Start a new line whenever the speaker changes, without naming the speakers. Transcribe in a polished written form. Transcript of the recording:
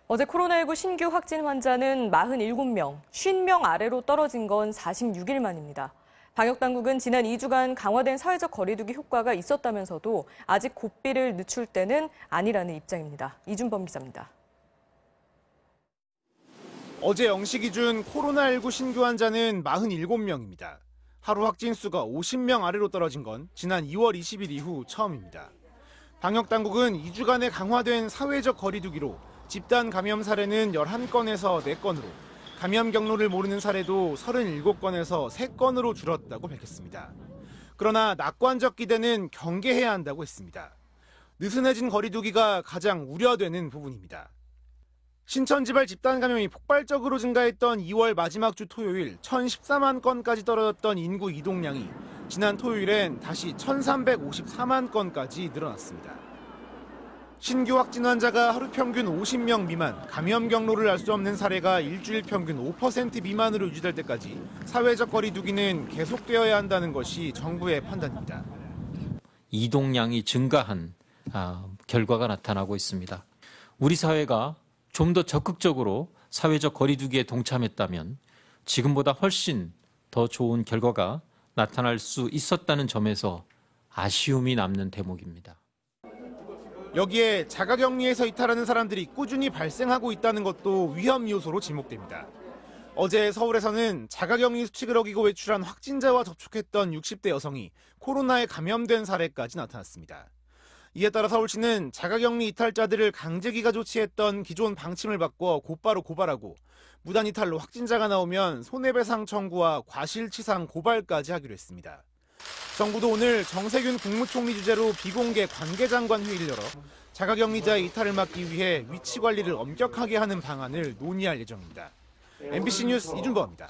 어제 코로나19 신규 확진 환자는 47명, 50명 아래로 떨어진 건 46일 만입니다. 방역당국은 지난 2주간 강화된 사회적 거리두기 효과가 있었다면서도 아직 고삐를 늦출 때는 아니라는 입장입니다. 이준범 기자입니다.
어제 0시 기준 코로나19 신규 환자는 47명입니다. 하루 확진 수가 50명 아래로 떨어진 건 지난 2월 20일 이후 처음입니다. 방역당국은 2주간의 강화된 사회적 거리두기로 집단 감염 사례는 11건에서 4건으로, 감염 경로를 모르는 사례도 37건에서 3건으로 줄었다고 밝혔습니다. 그러나 낙관적 기대는 경계해야 한다고 했습니다. 느슨해진 거리두기가 가장 우려되는 부분입니다. 신천지발 집단 감염이 폭발적으로 증가했던 2월 마지막 주 토요일 1,014만 건까지 떨어졌던 인구 이동량이 지난 토요일엔 다시 1,354만 건까지 늘어났습니다. 신규 확진 환자가 하루 평균 50명 미만, 감염 경로를 알 수 없는 사례가 일주일 평균 5% 미만으로 유지될 때까지 사회적 거리두기는 계속되어야 한다는 것이 정부의 판단입니다.
이동량이 증가한 결과가 나타나고 있습니다. 우리 사회가 좀 더 적극적으로 사회적 거리두기에 동참했다면 지금보다 훨씬 더 좋은 결과가 나타날 수 있었다는 점에서 아쉬움이 남는 대목입니다.
여기에 자가격리에서 이탈하는 사람들이 꾸준히 발생하고 있다는 것도 위험 요소로 지목됩니다. 어제 서울에서는 자가격리 수칙을 어기고 외출한 확진자와 접촉했던 60대 여성이 코로나에 감염된 사례까지 나타났습니다. 이에 따라 서울시는 자가격리 이탈자들을 강제기가 조치했던 기존 방침을 바꿔 곧바로 고발하고 무단 이탈로 확진자가 나오면 손해배상 청구와 과실치상 고발까지 하기로 했습니다. 정부도 오늘 정세균 국무총리 주재로 비공개 관계장관 회의를 열어 자가격리자의 이탈을 막기 위해 위치 관리를 엄격하게 하는 방안을 논의할 예정입니다. MBC 뉴스 이준범입니다.